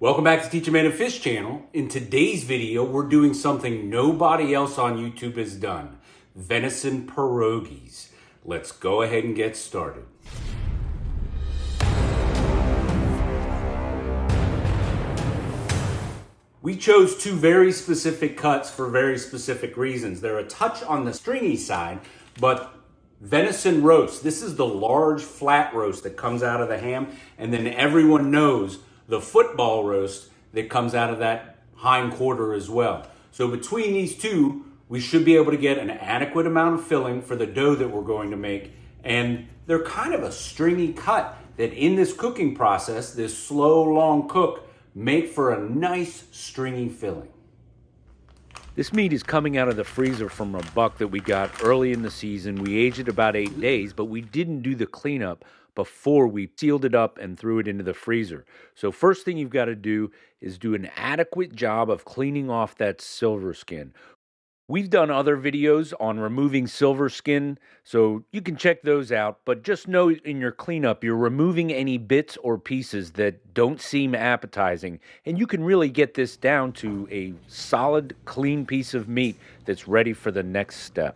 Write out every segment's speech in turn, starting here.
Welcome back to Teach a Man to Fish channel. In today's video, we're doing something nobody else on YouTube has done. Venison pierogies. Let's go ahead and get started. We chose two very specific cuts for very specific reasons. They're a touch on the stringy side, but venison roast. This is the large flat roast that comes out of the ham, and then everyone knows the football roast that comes out of that hind quarter as well. So between these two, we should be able to get an adequate amount of filling for the dough that we're going to make. And they're kind of a stringy cut that in this cooking process, this slow, long cook, make for a nice stringy filling. This meat is coming out of the freezer from a buck that we got early in the season. We aged it about 8 days, but we didn't do the cleanup before we sealed it up and threw it into the freezer. So first thing you've got to do is do an adequate job of cleaning off that silver skin. We've done other videos on removing silver skin, so you can check those out, but just know in your cleanup, you're removing any bits or pieces that don't seem appetizing, and you can really get this down to a solid, clean piece of meat that's ready for the next step.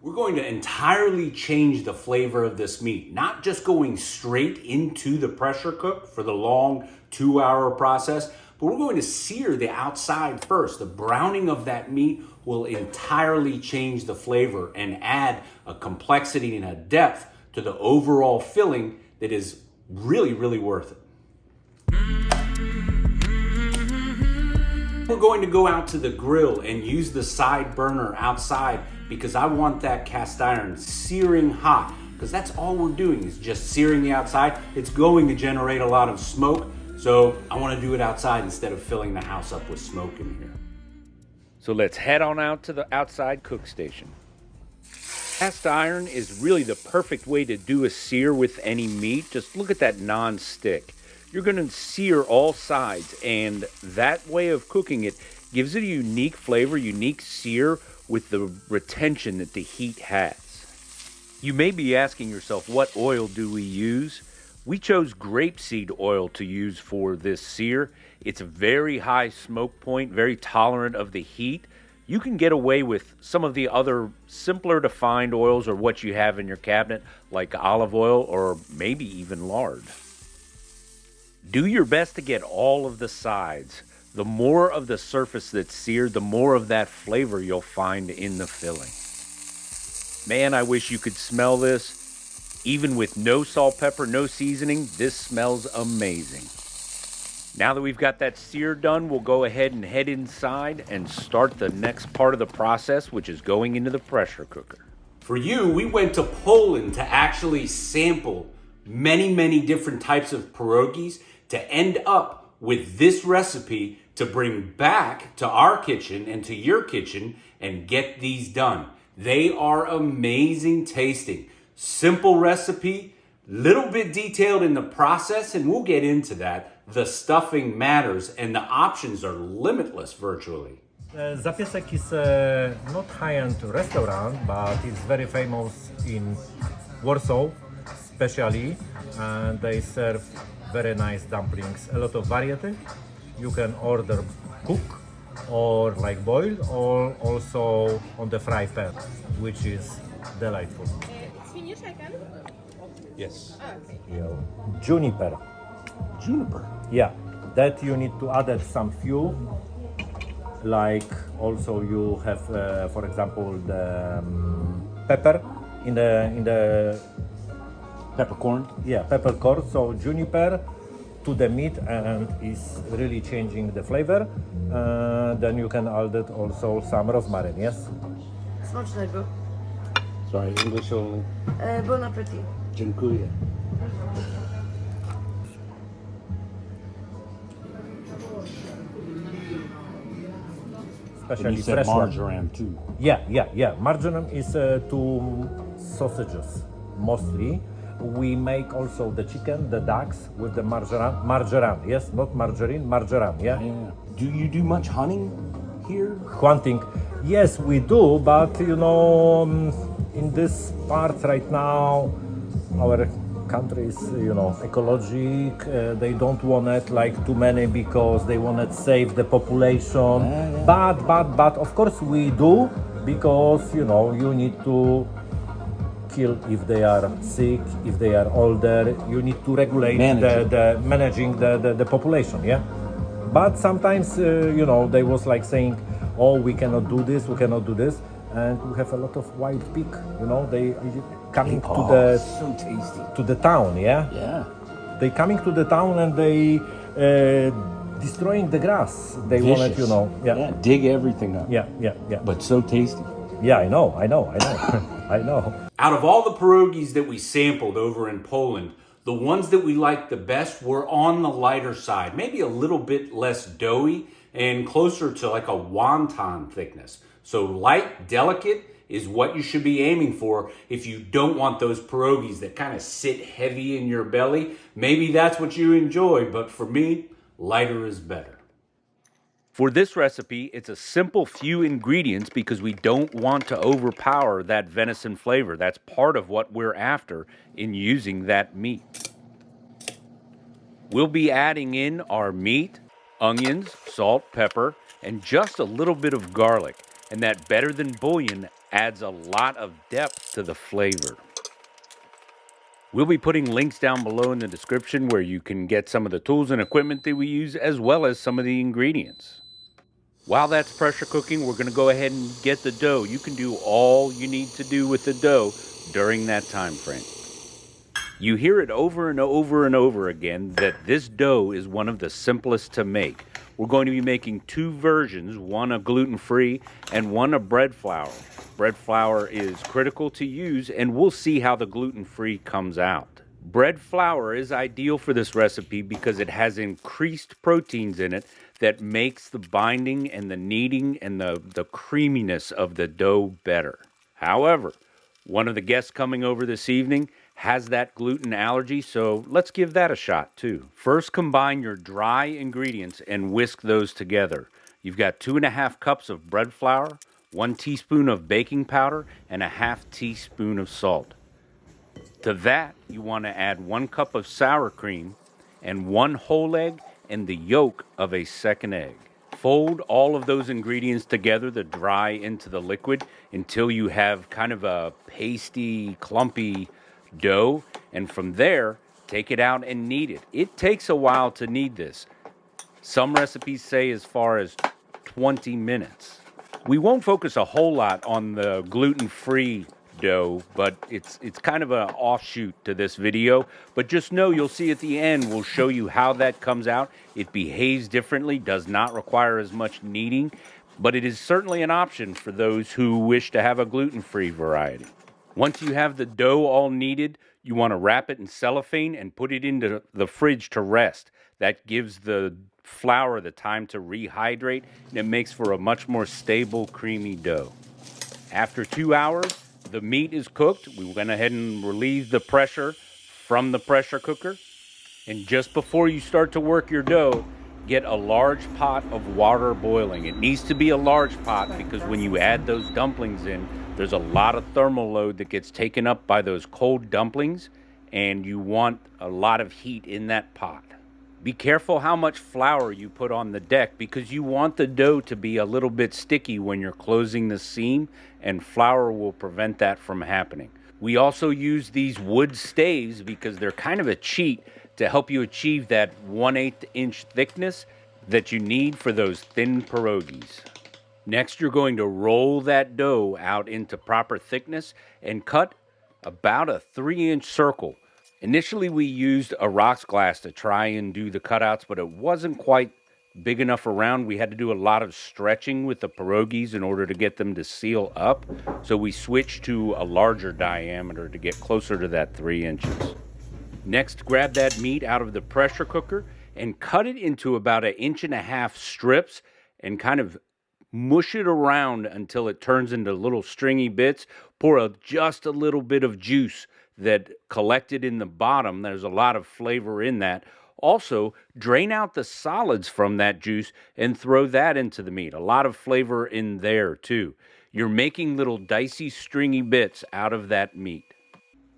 We're going to entirely change the flavor of this meat, not just going straight into the pressure cook for the long 2-hour process, but we're going to sear the outside first. The browning of that meat will entirely change the flavor and add a complexity and a depth to the overall filling that is really, really worth it. We're going to go out to the grill and use the side burner outside because I want that cast iron searing hot, because that's all we're doing is just searing the outside. It's going to generate a lot of smoke, so I want to do it outside instead of filling the house up with smoke in here. So let's head on out to the outside cook station. Cast iron is really the perfect way to do a sear with any meat. Just look at that non-stick. You're going to sear all sides, and that way of cooking it gives it a unique flavor, unique sear with the retention that the heat has. You may be asking yourself, what oil do we use? We chose grapeseed oil to use for this sear. It's a very high smoke point, very tolerant of the heat. You can get away with some of the other simpler to find oils or what you have in your cabinet, like olive oil or maybe even lard. Do your best to get all of the sides. The more of the surface that's seared, the more of that flavor you'll find in the filling. Man, I wish you could smell this. Even with no salt, pepper, no seasoning, this smells amazing. Now that we've got that sear done, we'll go ahead and head inside and start the next part of the process, which is going into the pressure cooker. For you, we went to Poland to actually sample many, many different types of pierogies to end up with this recipe to bring back to our kitchen and to your kitchen and get these done. They are amazing tasting. Simple recipe, little bit detailed in the process, and we'll get into that. The stuffing matters and the options are limitless virtually. Zapiesek is not high-end restaurant, but it's very famous in Warsaw, especially, and they serve very nice dumplings, a lot of variety. You can order cook or like boiled, or also on the fry pan, which is delightful. Finish, I can? Yes. Okay. Yeah. Juniper. Juniper. Yeah, that you need to add some few. Like also you have, for example, the pepper in the Peppercorn. yeah, peppercorn. So juniper to the meat and is really changing the flavor. Then you can add it also some rosemary. Yes. Smacznego. Sorry, English only. Bon appetit. Dziękuję. Especially You said fresh one. marjoram too. Yeah. Marjoram is to sausages mostly. We make also the chicken, the ducks with the marjoram. Yes, not margarine, marjoram. Yeah. Yeah. Do you do much hunting here? Hunting, yes, we do, but you know, in this part right now, our countries, ecologic. They don't want it like too many because they want to save the population. But of course we do because you need to kill if they are sick, if they are older. You need to regulate managing the population. Yeah. But sometimes they was like saying, oh, we cannot do this, and we have a lot of wild pig. They coming so tasty. to the town. Yeah. Yeah. They coming to the town and they destroying the grass. They wanted, Yeah, dig everything up. Yeah. But so tasty. Yeah, I know. I know. Out of all the pierogis that we sampled over in Poland, the ones that we liked the best were on the lighter side, maybe a little bit less doughy and closer to like a wonton thickness. So light, delicate is what you should be aiming for if you don't want those pierogis that kind of sit heavy in your belly. Maybe that's what you enjoy, but for me, lighter is better. For this recipe, it's a simple few ingredients because we don't want to overpower that venison flavor. That's part of what we're after in using that meat. We'll be adding in our meat, onions, salt, pepper, and just a little bit of garlic. And that better than bouillon adds a lot of depth to the flavor. We'll be putting links down below in the description where you can get some of the tools and equipment that we use as well as some of the ingredients. While that's pressure cooking, we're going to go ahead and get the dough. You can do all you need to do with the dough during that time frame. You hear it over and over and over again that this dough is one of the simplest to make. We're going to be making two versions, one a gluten-free and one a bread flour. Bread flour is critical to use, and we'll see how the gluten-free comes out. Bread flour is ideal for this recipe because it has increased proteins in it that makes the binding and the kneading and the creaminess of the dough better. However, one of the guests coming over this evening has that gluten allergy, so let's give that a shot too. First, combine your dry ingredients and whisk those together. You've got 2.5 cups of bread flour, 1 teaspoon of baking powder, and 1/2 teaspoon of salt. To that, you want to add 1 cup of sour cream and 1 whole egg and the yolk of a second egg. Fold all of those ingredients together, the dry into the liquid, until you have kind of a pasty, clumpy dough. And from there, take it out and knead it. It takes a while to knead this. Some recipes say as far as 20 minutes. We won't focus a whole lot on the gluten-free dough, but it's kind of an offshoot to this video. But just know you'll see at the end, we'll show you how that comes out. It behaves differently, does not require as much kneading, but it is certainly an option for those who wish to have a gluten-free variety. Once you have the dough all kneaded, you want to wrap it in cellophane and put it into the fridge to rest. That gives the flour the time to rehydrate, and it makes for a much more stable, creamy dough. After 2 hours, the meat is cooked. We went ahead and relieved the pressure from the pressure cooker. And just before you start to work your dough, get a large pot of water boiling. It needs to be a large pot because when you add those dumplings in, there's a lot of thermal load that gets taken up by those cold dumplings, and you want a lot of heat in that pot. Be careful how much flour you put on the deck because you want the dough to be a little bit sticky when you're closing the seam, and flour will prevent that from happening. We also use these wood staves because they're kind of a cheat to help you achieve that 1/8 inch thickness that you need for those thin pierogis. Next, you're going to roll that dough out into proper thickness and cut about a 3-inch circle. Initially, we used a rocks glass to try and do the cutouts, but it wasn't quite big enough around. We had to do a lot of stretching with the pierogis in order to get them to seal up. So we switched to a larger diameter to get closer to that 3 inches. Next, grab that meat out of the pressure cooker and cut it into about 1.5 inch strips and kind of mush it around until it turns into little stringy bits. Pour just a little bit of juice that collected in the bottom. There's a lot of flavor in that. Also, drain out the solids from that juice and throw that into the meat. A lot of flavor in there too. You're making little dicey, stringy bits out of that meat.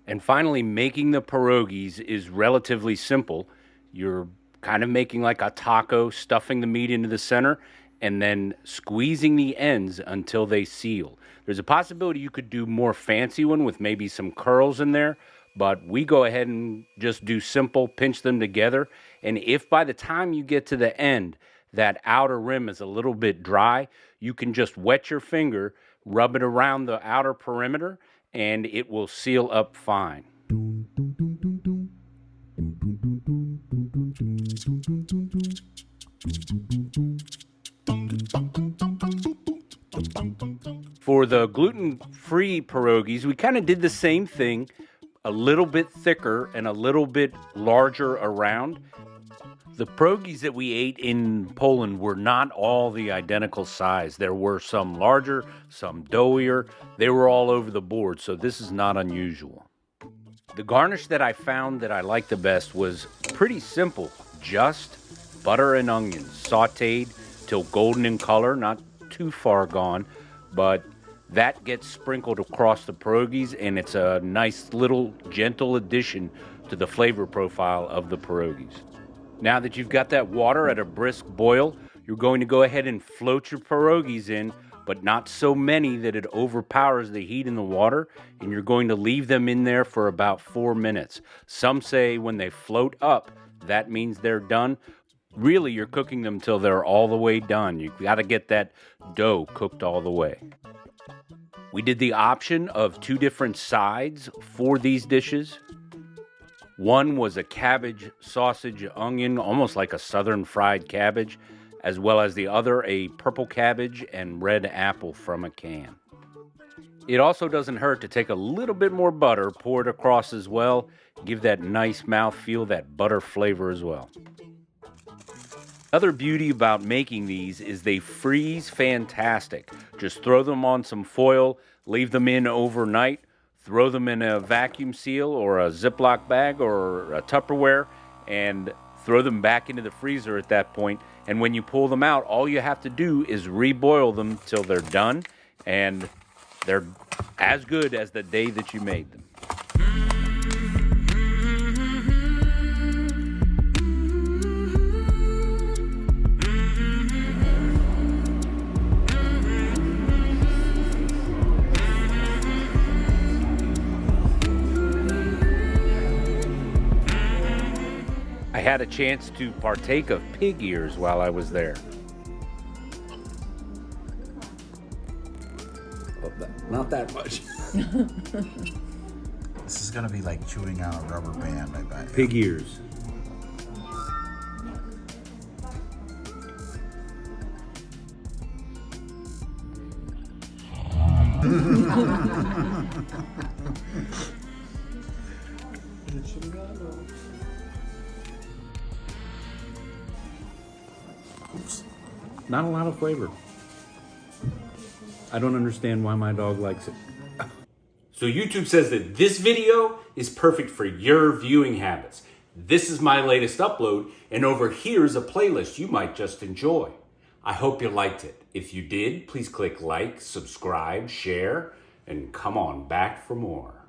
And finally, making the pierogies is relatively simple. You're kind of making like a taco, stuffing the meat into the center, and then squeezing the ends until they seal. There's a possibility you could do more fancy one with maybe some curls in there, but we go ahead and just do simple, pinch them together. And if by the time you get to the end, that outer rim is a little bit dry, you can just wet your finger, rub it around the outer perimeter, and it will seal up fine. For the gluten-free pierogies, we kind of did the same thing, a little bit thicker and a little bit larger around. The pierogies that we ate in Poland were not all the identical size. There were some larger, some doughier. They were all over the board, so this is not unusual. The garnish that I found that I liked the best was pretty simple. Just butter and onions, sauteed till golden in color, not too far gone, but that gets sprinkled across the pierogies, and it's a nice little gentle addition to the flavor profile of the pierogies. Now that you've got that water at a brisk boil, you're going to go ahead and float your pierogies in, but not so many that it overpowers the heat in the water, and you're going to leave them in there for about 4 minutes. Some say when they float up, that means they're done. Really, you're cooking them till they're all the way done. You've got to get that dough cooked all the way. We did the option of 2 different sides for these dishes. One was a cabbage, sausage, onion, almost like a southern fried cabbage, as well as the other a purple cabbage and red apple from a can. It also doesn't hurt to take a little bit more butter, pour it across as well, give that nice mouthfeel, that butter flavor as well. Other beauty about making these is they freeze fantastic. Just throw them on some foil, leave them in overnight, throw them in a vacuum seal or a Ziploc bag or a Tupperware, and throw them back into the freezer at that point. And when you pull them out, all you have to do is reboil them till they're done, and they're as good as the day that you made them. I had a chance to partake of pig ears while I was there. Not that much. This is gonna be like chewing on a rubber band, I bet. Pig ears. Not a lot of flavor. I don't understand why my dog likes it. So YouTube says that this video is perfect for your viewing habits. This is my latest upload, and over here is a playlist you might just enjoy. I hope you liked it. If you did, please click like, subscribe, share, and come on back for more.